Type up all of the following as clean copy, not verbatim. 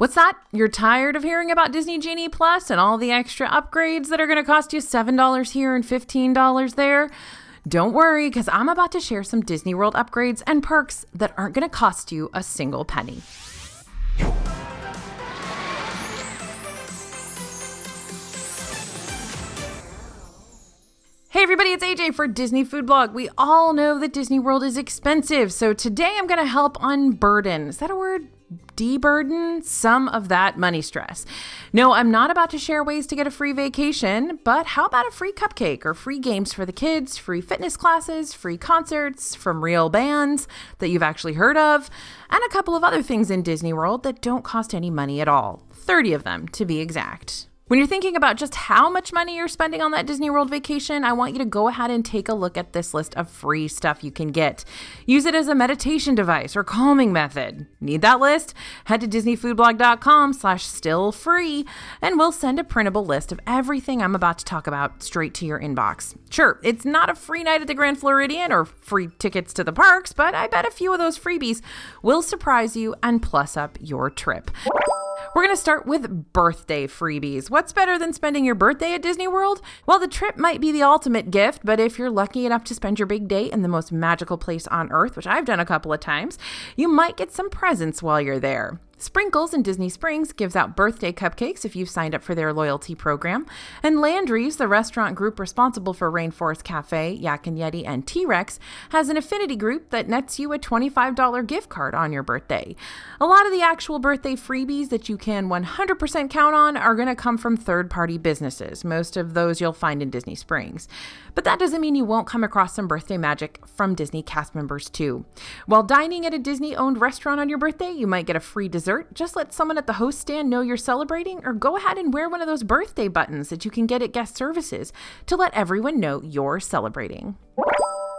What's that? You're tired of hearing about Disney Genie Plus and all the extra upgrades that are going to cost you $7 here and $15 there? Don't worry, because I'm about to share some Disney World upgrades and perks that aren't going to cost you a single penny. Hey everybody, it's AJ for Disney Food Blog. We all know that Disney World is expensive, so today I'm going to help unburden, is that a word? Deburden some of that money stress. No, I'm not about to share ways to get a free vacation, but how about a free cupcake or free games for the kids, free fitness classes, free concerts from real bands that you've actually heard of, and a couple of other things in Disney World that don't cost any money at all. 30 of them to be exact. When you're thinking about just how much money you're spending on that Disney World vacation, I want you to go ahead and take a look at this list of free stuff you can get. Use it as a meditation device or calming method. Need that list? Head to disneyfoodblog.com/stillfree and we'll send a printable list of everything I'm about to talk about straight to your inbox. Sure, it's not a free night at the Grand Floridian or free tickets to the parks, but I bet a few of those freebies will surprise you and plus up your trip. We're going to start with birthday freebies. What's better than spending your birthday at Disney World? Well, the trip might be the ultimate gift, but if you're lucky enough to spend your big day in the most magical place on Earth, which I've done a couple of times, you might get some presents while you're there. Sprinkles in Disney Springs gives out birthday cupcakes if you've signed up for their loyalty program. And Landry's, the restaurant group responsible for Rainforest Cafe, Yak and Yeti, and T-Rex, has an affinity group that nets you a $25 gift card on your birthday. A lot of the actual birthday freebies that you can 100% count on are going to come from third-party businesses. Most of those you'll find in Disney Springs. But that doesn't mean you won't come across some birthday magic from Disney cast members too. While dining at a Disney-owned restaurant on your birthday, you might get a free dessert. Just let someone at the host stand know you're celebrating, or go ahead and wear one of those birthday buttons that you can get at guest services to let everyone know you're celebrating.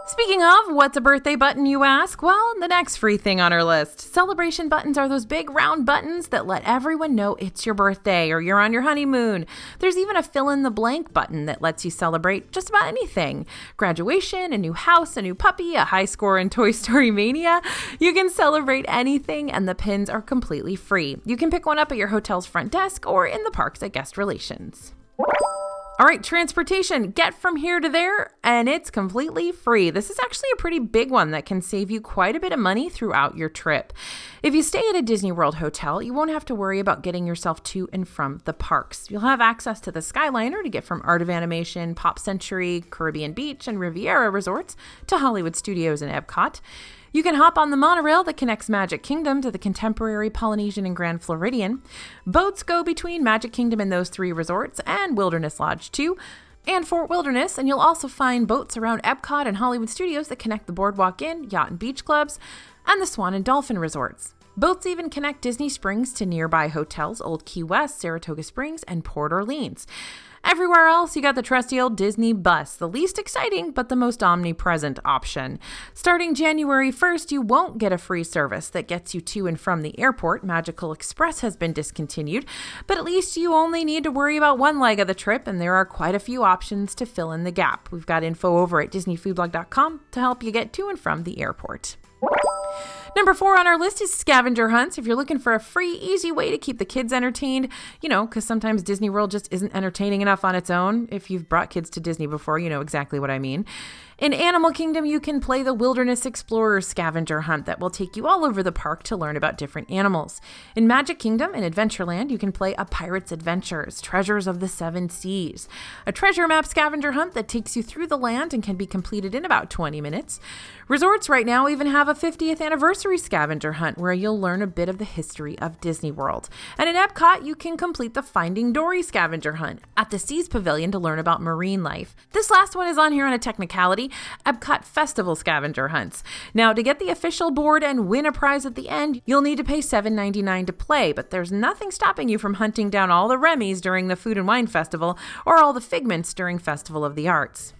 Speaking of, what's a birthday button, you ask? Well, the next free thing on our list. Celebration buttons are those big round buttons that let everyone know it's your birthday or you're on your honeymoon. There's even a fill-in-the-blank button that lets you celebrate just about anything. Graduation, a new house, a new puppy, a high score in Toy Story Mania. You can celebrate anything, and the pins are completely free. You can pick one up at your hotel's front desk or in the parks at guest relations. All right, transportation, get from here to there, and it's completely free. This is actually a pretty big one that can save you quite a bit of money throughout your trip. If you stay at a Disney World hotel, you won't have to worry about getting yourself to and from the parks. You'll have access to the Skyliner to get from Art of Animation, Pop Century, Caribbean Beach, and Riviera resorts to Hollywood Studios and Epcot. You can hop on the monorail that connects Magic Kingdom to the Contemporary, Polynesian, and Grand Floridian. Boats go between Magic Kingdom and those three resorts, and Wilderness Lodge too, and Fort Wilderness, and you'll also find boats around Epcot and Hollywood Studios that connect the Boardwalk Inn, Yacht and Beach Clubs, and the Swan and Dolphin resorts. Boats even connect Disney Springs to nearby hotels, Old Key West, Saratoga Springs, and Port Orleans. Everywhere else, you got the trusty old Disney bus, the least exciting but the most omnipresent option. Starting January 1st, you won't get a free service that gets you to and from the airport. Magical Express has been discontinued, but at least you only need to worry about one leg of the trip, and there are quite a few options to fill in the gap. We've got info over at disneyfoodblog.com to help you get to and from the airport. Number 4 on our list is Scavenger Hunts. If you're looking for a free, easy way to keep the kids entertained, because sometimes Disney World just isn't entertaining enough on its own. If you've brought kids to Disney before, you know exactly what I mean. In Animal Kingdom, you can play the Wilderness Explorer Scavenger Hunt that will take you all over the park to learn about different animals. In Magic Kingdom and Adventureland, you can play A Pirate's Adventures, Treasures of the Seven Seas, a treasure map scavenger hunt that takes you through the land and can be completed in about 20 minutes. Resorts right now even have a 50th anniversary scavenger hunt where you'll learn a bit of the history of Disney World. And in Epcot, you can complete the Finding Dory scavenger hunt at the Seas Pavilion to learn about marine life. This last one is on here on a technicality, Epcot Festival scavenger hunts. Now, to get the official board and win a prize at the end, you'll need to pay $7.99 to play, but there's nothing stopping you from hunting down all the Remys during the Food and Wine Festival or all the Figments during Festival of the Arts.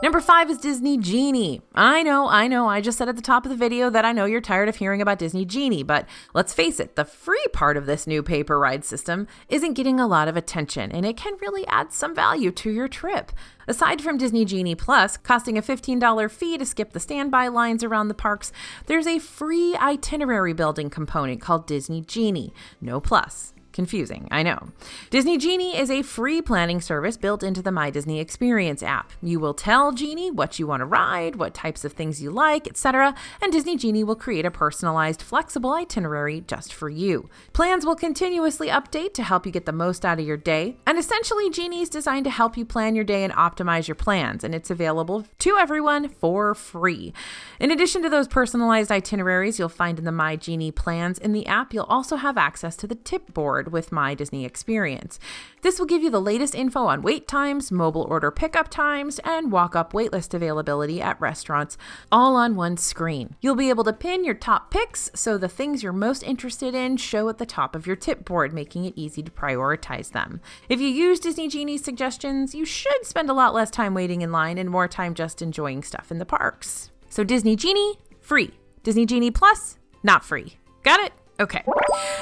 Number 5 is Disney Genie. I know, I just said at the top of the video that I know you're tired of hearing about Disney Genie, but let's face it, the free part of this new paper ride system isn't getting a lot of attention, and it can really add some value to your trip. Aside from Disney Genie Plus, costing a $15 fee to skip the standby lines around the parks, there's a free itinerary building component called Disney Genie. No plus. Confusing, I know. Disney Genie is a free planning service built into the My Disney Experience app. You will tell Genie what you want to ride, what types of things you like, etc., and Disney Genie will create a personalized, flexible itinerary just for you. Plans will continuously update to help you get the most out of your day, and essentially Genie is designed to help you plan your day and optimize your plans, and it's available to everyone for free. In addition to those personalized itineraries you'll find in the My Genie plans in the app, you'll also have access to the tip board with My Disney Experience. This will give you the latest info on wait times, mobile order pickup times, and walk-up waitlist availability at restaurants, all on one screen. You'll be able to pin your top picks, so the things you're most interested in show at the top of your tip board, making it easy to prioritize them. If you use Disney Genie's suggestions, you should spend a lot less time waiting in line and more time just enjoying stuff in the parks. So Disney Genie, free. Disney Genie Plus, not free. Got it? Okay.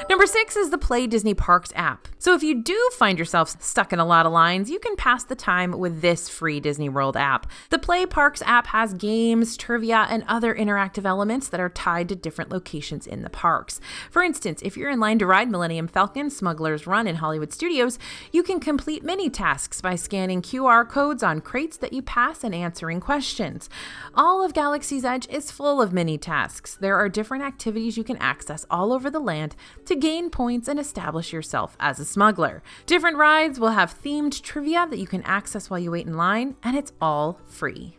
Number 6 is the Play Disney Parks app. So if you do find yourself stuck in a lot of lines, you can pass the time with this free Disney World app. The Play Parks app has games, trivia, and other interactive elements that are tied to different locations in the parks. For instance, if you're in line to ride Millennium Falcon, Smuggler's Run, in Hollywood Studios, you can complete mini tasks by scanning QR codes on crates that you pass and answering questions. All of Galaxy's Edge is full of mini tasks. There are different activities you can access all over the land to gain points and establish yourself as a smuggler. Different rides will have themed trivia that you can access while you wait in line, and it's all free.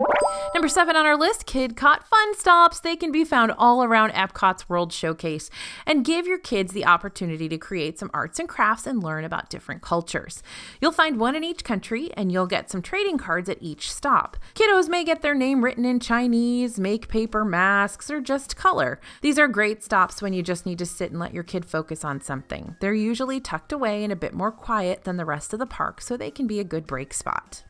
Number 7 on our list, Kid Caught Fun Stops. They can be found all around Epcot's World Showcase and give your kids the opportunity to create some arts and crafts and learn about different cultures. You'll find one in each country, and you'll get some trading cards at each stop. Kiddos may get their name written in Chinese, make paper masks, or just color. These are great stops when you just need to sit and let your kid focus on something. They're usually tucked away and a bit more quiet than the rest of the park, so they can be a good break spot.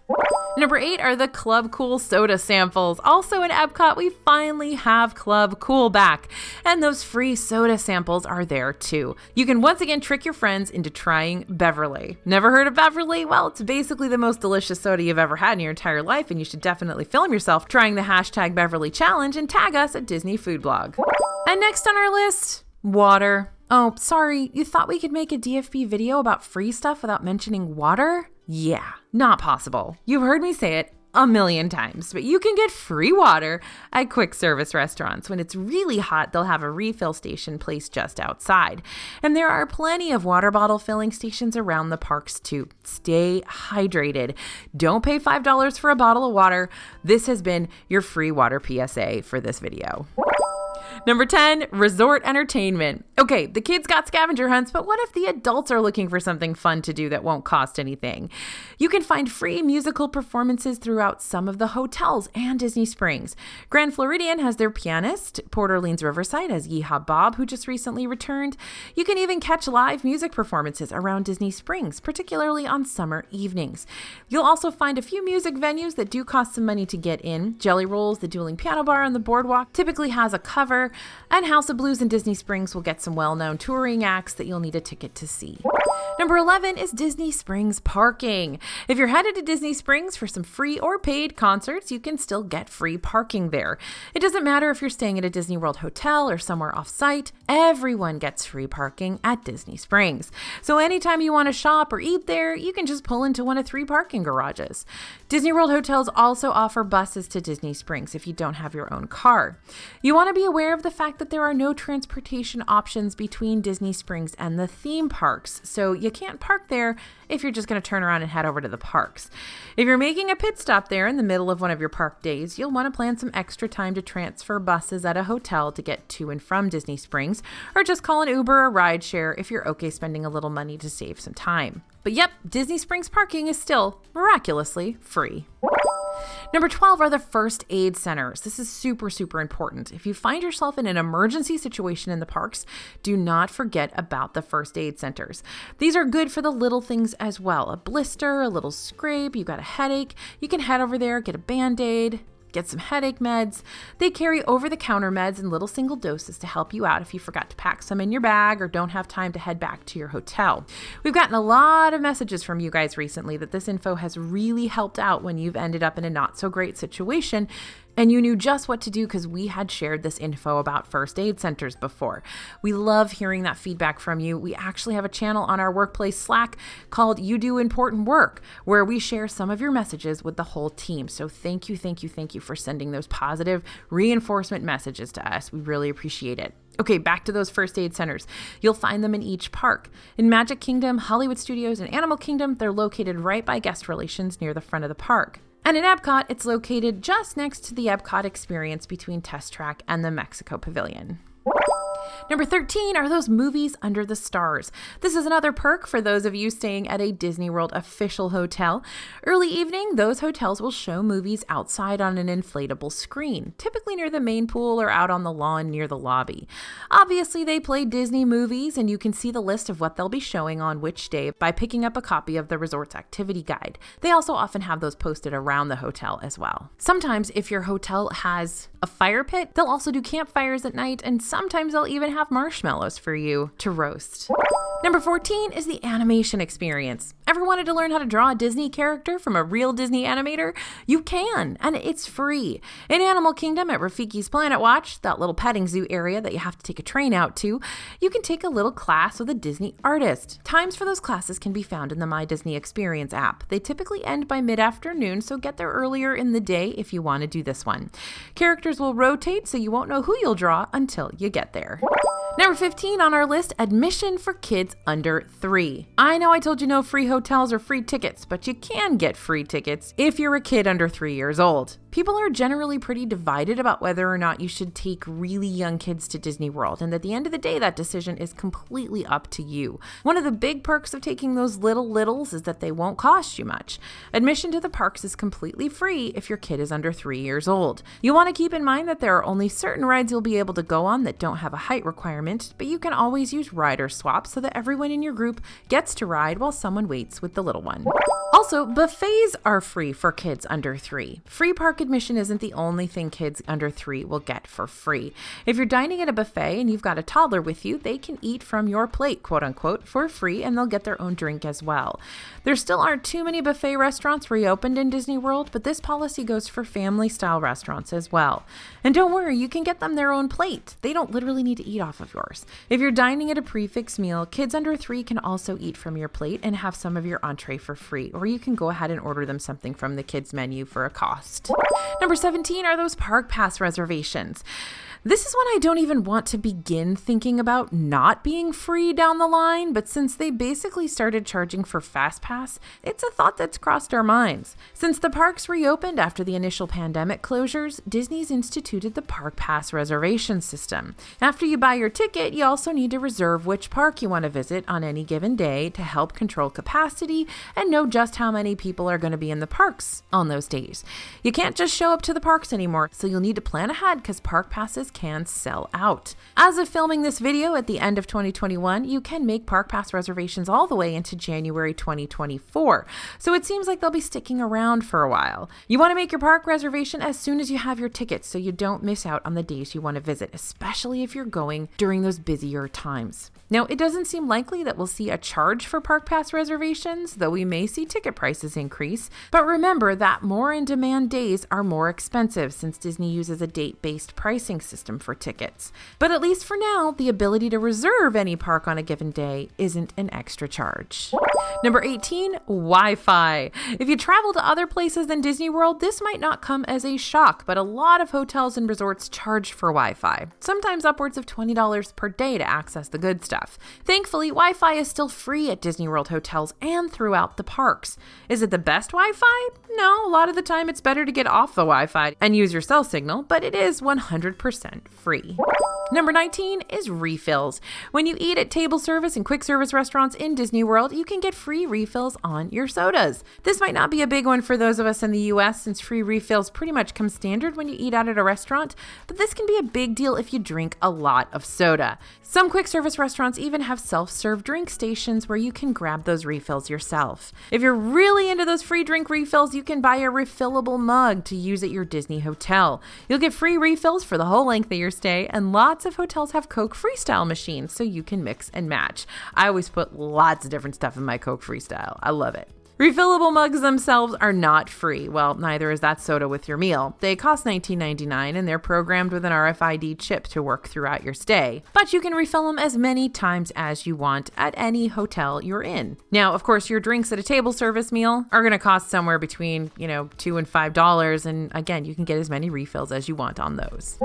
Number 8 are the Club Cool soda samples. Also in Epcot, we finally have Club Cool back, and those free soda samples are there too. You can once again trick your friends into trying Beverly. Never heard of Beverly? Well, it's basically the most delicious soda you've ever had in your entire life, and you should definitely film yourself trying the hashtag Beverly Challenge and tag us at Disney Food Blog. And next on our list, water. Oh, sorry, you thought we could make a DFB video about free stuff without mentioning water? Yeah, not possible. You've heard me say it a million times, but you can get free water at quick service restaurants. When it's really hot, they'll have a refill station placed just outside. And there are plenty of water bottle filling stations around the parks too. Stay hydrated. Don't pay $5 for a bottle of water. This has been your free water PSA for this video. Number 10, resort entertainment. Okay, the kids got scavenger hunts, but what if the adults are looking for something fun to do that won't cost anything? You can find free musical performances throughout some of the hotels and Disney Springs. Grand Floridian has their pianist. Port Orleans Riverside has Yeehaw Bob, who just recently returned. You can even catch live music performances around Disney Springs, particularly on summer evenings. You'll also find a few music venues that do cost some money to get in. Jelly Rolls, the dueling piano bar on the boardwalk, typically has a cover, and House of Blues in Disney Springs will get some well-known touring acts that you'll need a ticket to see. Number 11 is Disney Springs parking. If you're headed to Disney Springs for some free or paid concerts, you can still get free parking there. It doesn't matter if you're staying at a Disney World hotel or somewhere off-site, everyone gets free parking at Disney Springs. So anytime you want to shop or eat there, you can just pull into one of 3 parking garages. Disney World hotels also offer buses to Disney Springs if you don't have your own car. You want to be aware of the fact that there are no transportation options between Disney Springs and the theme parks, so you can't park there if you're just going to turn around and head over to the parks. If you're making a pit stop there in the middle of one of your park days, you'll want to plan some extra time to transfer buses at a hotel to get to and from Disney Springs, or just call an Uber or rideshare if you're okay spending a little money to save some time. But yep, Disney Springs parking is still miraculously free. Number 12 are the first aid centers. This is super, super important. If you find yourself in an emergency situation in the parks, do not forget about the first aid centers. These are good for the little things as well. A blister, a little scrape, you got a headache, you can head over there, get a Band-Aid. get some headache meds. They carry over-the-counter meds in little single doses to help you out if you forgot to pack some in your bag or don't have time to head back to your hotel. We've gotten a lot of messages from you guys recently that this info has really helped out when you've ended up in a not-so-great situation and you knew just what to do because we had shared this info about first aid centers before. We love hearing that feedback from you. We actually have a channel on our workplace Slack called You Do Important Work, where we share some of your messages with the whole team. So thank you for sending those positive reinforcement messages to us. We really appreciate it. Okay, back to those first aid centers. You'll find them in each park. In Magic Kingdom, Hollywood Studios, and Animal Kingdom, they're located right by guest relations near the front of the park. And in Epcot, it's located just next to the Epcot Experience between Test Track and the Mexico Pavilion. Number 13 are those movies under the stars. This is another perk for those of you staying at a Disney World official hotel. Early evening, those hotels will show movies outside on an inflatable screen, typically near the main pool or out on the lawn near the lobby. Obviously, they play Disney movies, and you can see the list of what they'll be showing on which day by picking up a copy of the resort's activity guide. They also often have those posted around the hotel as well. Sometimes, if your hotel has a fire pit, they'll also do campfires at night, and sometimes they'll even have marshmallows for you to roast. Number 14 is the animation experience. Ever wanted to learn how to draw a Disney character from a real Disney animator? You can, and it's free. In Animal Kingdom at Rafiki's Planet Watch, that little petting zoo area that you have to take a train out to, you can take a little class with a Disney artist. Times for those classes can be found in the My Disney Experience app. They typically end by mid-afternoon, so get there earlier in the day if you want to do this one. Characters will rotate, so you won't know who you'll draw until you get there. Number 15 on our list, admission for kids under 3. I know I told you no free hotels or free tickets, but you can get free tickets if you're a kid under 3 years old. People are generally pretty divided about whether or not you should take really young kids to Disney World, and at the end of the day, that decision is completely up to you. One of the big perks of taking those littles is that they won't cost you much. Admission to the parks is completely free if your kid is under 3 years old. You want to keep in mind that there are only certain rides you'll be able to go on that don't have a height requirement, but you can always use rider swap so that everyone in your group gets to ride while someone waits with the little one. Also, buffets are free for kids under 3. Free park admission isn't the only thing kids under 3 will get for free. If you're dining at a buffet and you've got a toddler with you, they can eat from your plate, quote unquote, for free, and they'll get their own drink as well. There still aren't too many buffet restaurants reopened in Disney World, but this policy goes for family-style restaurants as well. And don't worry, you can get them their own plate. They don't literally need to eat off of yours. If you're dining at a prefix meal, kids under 3 can also eat from your plate and have some of your entree for free, or you can go ahead and order them something from the kids menu for a cost. Number 17 are those park pass reservations. This is one I don't even want to begin thinking about not being free down the line, but since they basically started charging for Fast Pass, it's a thought that's crossed our minds. Since the parks reopened after the initial pandemic closures, Disney's instituted the Park Pass reservation system. After you buy your ticket, you also need to reserve which park you want to visit on any given day to help control capacity and know just how many people are going to be in the parks on those days. You can't just show up to the parks anymore, so you'll need to plan ahead because park passes can sell out. As of filming this video at the end of 2021, you can make park pass reservations all the way into January 2024. So it seems like they'll be sticking around for a while. You want to make your park reservation as soon as you have your tickets so you don't miss out on the days you want to visit, especially if you're going during those busier times. Now, it doesn't seem likely that we'll see a charge for park pass reservations, though we may see ticket prices increase. But remember that more in-demand days are more expensive since Disney uses a date-based pricing system for tickets. But at least for now, the ability to reserve any park on a given day isn't an extra charge. Number 18, Wi-Fi. If you travel to other places than Disney World, this might not come as a shock, but a lot of hotels and resorts charge for Wi-Fi, sometimes upwards of $20 per day to access the good stuff. Thankfully, Wi-Fi is still free at Disney World hotels and throughout the parks. Is it the best Wi-Fi? No, a lot of the time it's better to get off the Wi-Fi and use your cell signal, but it is 100% free. Number 19 is refills. When you eat at table service and quick service restaurants in Disney World, you can get free refills on your sodas. This might not be a big one for those of us in the US since free refills pretty much come standard when you eat out at a restaurant, but this can be a big deal if you drink a lot of soda. Some quick service restaurants restaurants even have self-serve drink stations where you can grab those refills yourself. If you're really into those free drink refills, you can buy a refillable mug to use at your Disney hotel. You'll get free refills for the whole length of your stay, and lots of hotels have Coke Freestyle machines so you can mix and match. I always put lots of different stuff in my Coke Freestyle. I love it. Refillable mugs themselves are not free. Well, neither is that soda with your meal. They cost $19.99 and they're programmed with an RFID chip to work throughout your stay. But you can refill them as many times as you want at any hotel you're in. Now, of course, your drinks at a table service meal are going to cost somewhere between, $2 and $5. And again, you can get as many refills as you want on those.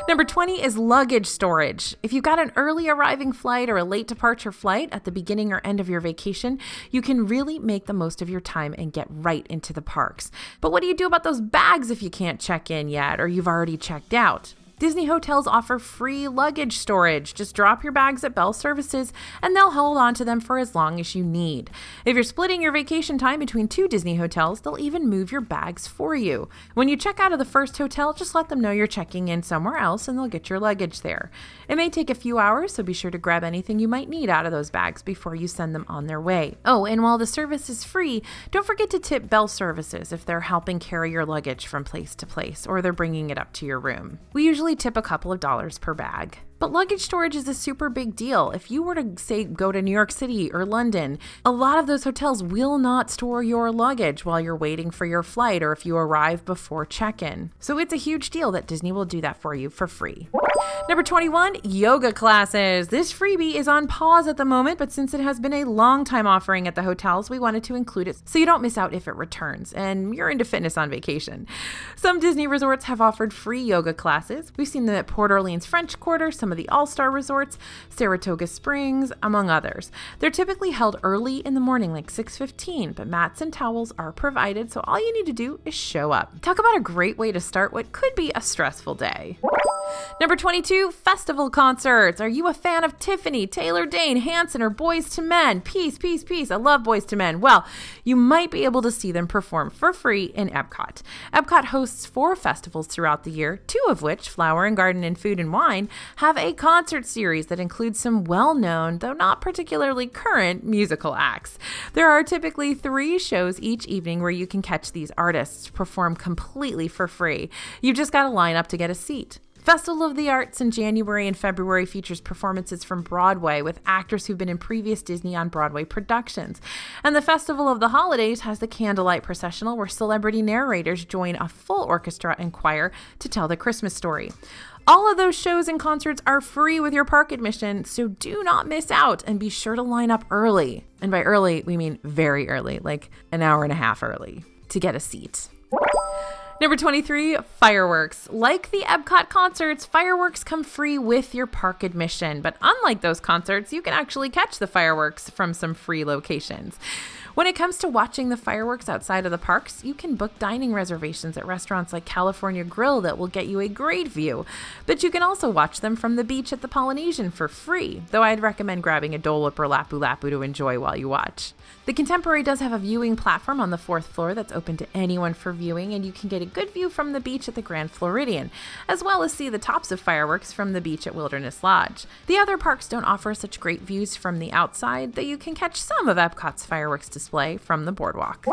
Number 20 is luggage storage. If you've got an early arriving flight or a late departure flight at the beginning or end of your vacation, you can really make the most of your time and get right into the parks. But what do you do about those bags if you can't check in yet or you've already checked out? Disney hotels offer free luggage storage. Just drop your bags at Bell Services and they'll hold on to them for as long as you need. If you're splitting your vacation time between 2 Disney hotels, they'll even move your bags for you. When you check out of the first hotel, just let them know you're checking in somewhere else and they'll get your luggage there. It may take a few hours, so be sure to grab anything you might need out of those bags before you send them on their way. Oh, and while the service is free, don't forget to tip Bell Services if they're helping carry your luggage from place to place or they're bringing it up to your room. We usually tip a couple of dollars per bag. But luggage storage is a super big deal. If you were to, say, go to New York City or London, a lot of those hotels will not store your luggage while you're waiting for your flight or if you arrive before check-in. So it's a huge deal that Disney will do that for you for free. Number 21, yoga classes. This freebie is on pause at the moment, but since it has been a long time offering at the hotels, we wanted to include it so you don't miss out if it returns and you're into fitness on vacation. Some Disney resorts have offered free yoga classes. We've seen them at Port Orleans French Quarter, some of the All-Star resorts, Saratoga Springs, among others. They're typically held early in the morning, like 6:15, but mats and towels are provided, so all you need to do is show up. Talk about a great way to start what could be a stressful day. Number 22, festival concerts. Are you a fan of Tiffany, Taylor Dane, Hanson, or Boyz II Men? Peace. I love Boyz II Men. Well, you might be able to see them perform for free in Epcot. Epcot hosts 4 festivals throughout the year, 2 of which, Flower and Garden and Food and Wine, have a concert series that includes some well-known, though not particularly current, musical acts. There are typically 3 shows each evening where you can catch these artists perform completely for free. You've just got to line up to get a seat. Festival of the Arts in January and February features performances from Broadway with actors who've been in previous Disney on Broadway productions. And the Festival of the Holidays has the Candlelight Processional where celebrity narrators join a full orchestra and choir to tell the Christmas story. All of those shows and concerts are free with your park admission, so do not miss out and be sure to line up early. And by early, we mean very early, like an hour and a half early, to get a seat. Number 23, fireworks. Like the Epcot concerts, fireworks come free with your park admission. But unlike those concerts, you can actually catch the fireworks from some free locations. When it comes to watching the fireworks outside of the parks, you can book dining reservations at restaurants like California Grill that will get you a great view. But you can also watch them from the beach at the Polynesian for free, though I'd recommend grabbing a Dole Whip or Lapu Lapu to enjoy while you watch. The Contemporary does have a viewing platform on the 4th floor that's open to anyone for viewing, and you can get a good view from the beach at the Grand Floridian, as well as see the tops of fireworks from the beach at Wilderness Lodge. The other parks don't offer such great views from the outside, though you can catch some of Epcot's fireworks display from the boardwalk.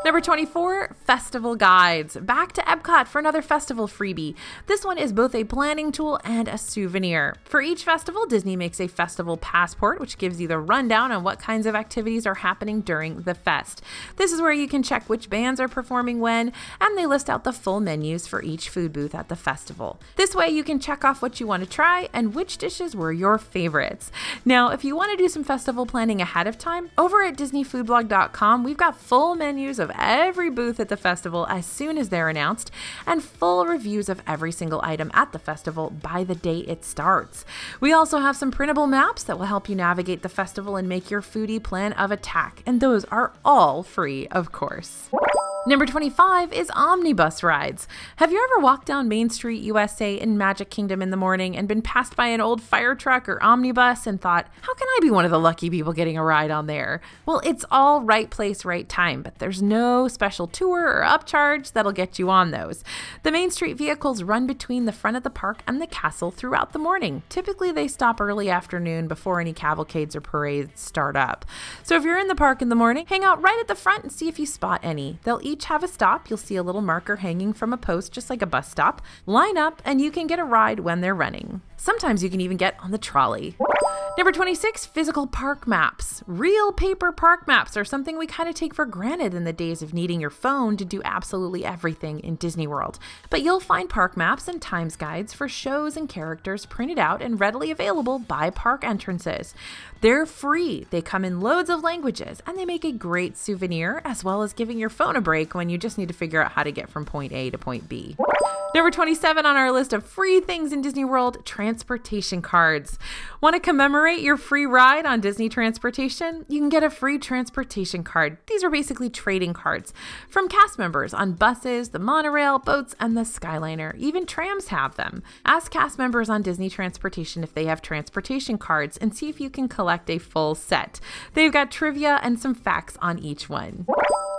Number 24, festival guides. Back to Epcot for another festival freebie. This one is both a planning tool and a souvenir. For each festival, Disney makes a festival passport, which gives you the rundown on what kinds of activities are happening during the fest. This is where you can check which bands are performing when, and they list out the full menus for each food booth at the festival. This way you can check off what you want to try and which dishes were your favorites. Now, if you want to do some festival planning ahead of time, over at DisneyFoodblog.com, we've got full menus of every booth at the festival as soon as they're announced, and full reviews of every single item at the festival by the day it starts. We also have some printable maps that will help you navigate the festival and make your foodie plan of attack, and those are all free, of course. Number 25 is Omnibus Rides. Have you ever walked down Main Street, USA in Magic Kingdom in the morning and been passed by an old fire truck or omnibus and thought, how can I be one of the lucky people getting a ride on there? Well, it's all right place, right time, but there's no special tour or upcharge that'll get you on those. The Main Street vehicles run between the front of the park and the castle throughout the morning. Typically, they stop early afternoon before any cavalcades or parades start up. So if you're in the park in the morning, hang out right at the front and see if you spot any. They'll each have a stop. You'll see a little marker hanging from a post, just like a bus stop. Line up and you can get a ride when they're running. Sometimes you can even get on the trolley. Number 26, physical park maps. Real paper park maps are something we kind of take for granted in the days of needing your phone to do absolutely everything in Disney World. But you'll find park maps and times guides for shows and characters printed out and readily available by park entrances. They're free, they come in loads of languages, and they make a great souvenir, as well as giving your phone a break when you just need to figure out how to get from point A to point B. Number 27 on our list of free things in Disney World, transportation cards. Want to commemorate your free ride on Disney Transportation? You can get a free transportation card. These are basically trading cards from cast members on buses, the monorail, boats, and the Skyliner. Even trams have them. Ask cast members on Disney Transportation if they have transportation cards and see if you can collect a full set. They've got trivia and some facts on each one.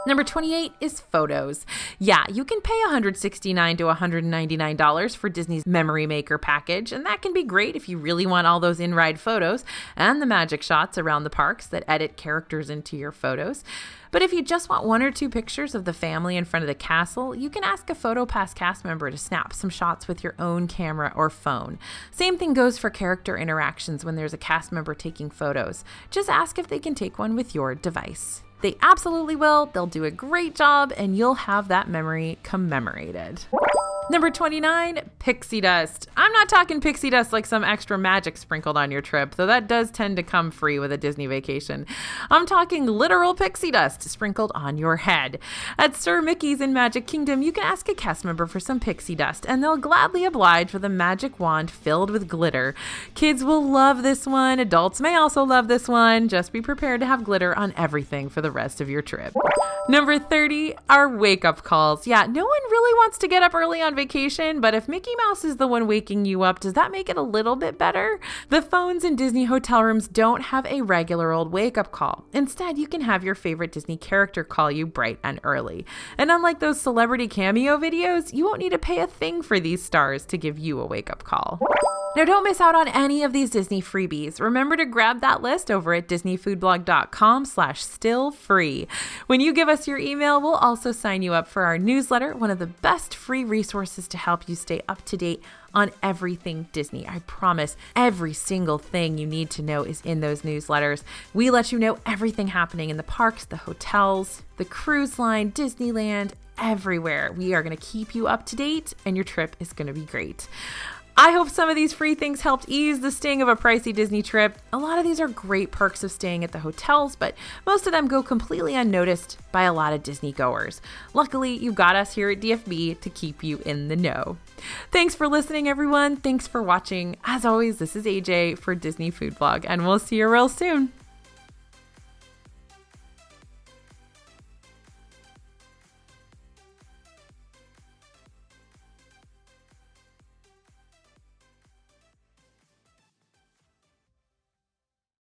Number 28 is photos. Yeah, you can pay $169 to $199 for Disney's Memory Maker package, and that can be great if you really want all those in-ride photos and the magic shots around the parks that edit characters into your photos. But if you just want one or two pictures of the family in front of the castle, you can ask a PhotoPass cast member to snap some shots with your own camera or phone. Same thing goes for character interactions when there's a cast member taking photos. Just ask if they can take one with your device. They absolutely will. They'll do a great job, and you'll have that memory commemorated. Number 29, Pixie Dust. I'm not talking pixie dust like some extra magic sprinkled on your trip, though that does tend to come free with a Disney vacation. I'm talking literal pixie dust sprinkled on your head. At Sir Mickey's in Magic Kingdom, you can ask a cast member for some pixie dust, and they'll gladly oblige with a magic wand filled with glitter. Kids will love this one. Adults may also love this one. Just be prepared to have glitter on everything for the rest of your trip. Number 30 are wake-up calls. Yeah, no one really wants to get up early on vacation, but if Mickey Mouse is the one waking you up, does that make it a little bit better? The phones in Disney hotel rooms don't have a regular old wake-up call. Instead, you can have your favorite Disney character call you bright and early. And unlike those celebrity cameo videos, you won't need to pay a thing for these stars to give you a wake-up call. Now, don't miss out on any of these Disney freebies. Remember to grab that list over at disneyfoodblog.com/stillfree. When you give us your email, we'll also sign you up for our newsletter, one of the best free resources to help you stay up to date on everything Disney. I promise every single thing you need to know is in those newsletters. We let you know everything happening in the parks, the hotels, the cruise line, Disneyland, everywhere. We are going to keep you up to date, and your trip is going to be great. I hope some of these free things helped ease the sting of a pricey Disney trip. A lot of these are great perks of staying at the hotels, but most of them go completely unnoticed by a lot of Disney goers. Luckily, you've got us here at DFB to keep you in the know. Thanks for listening, everyone. Thanks for watching. As always, this is AJ for Disney Food Blog, and we'll see you real soon.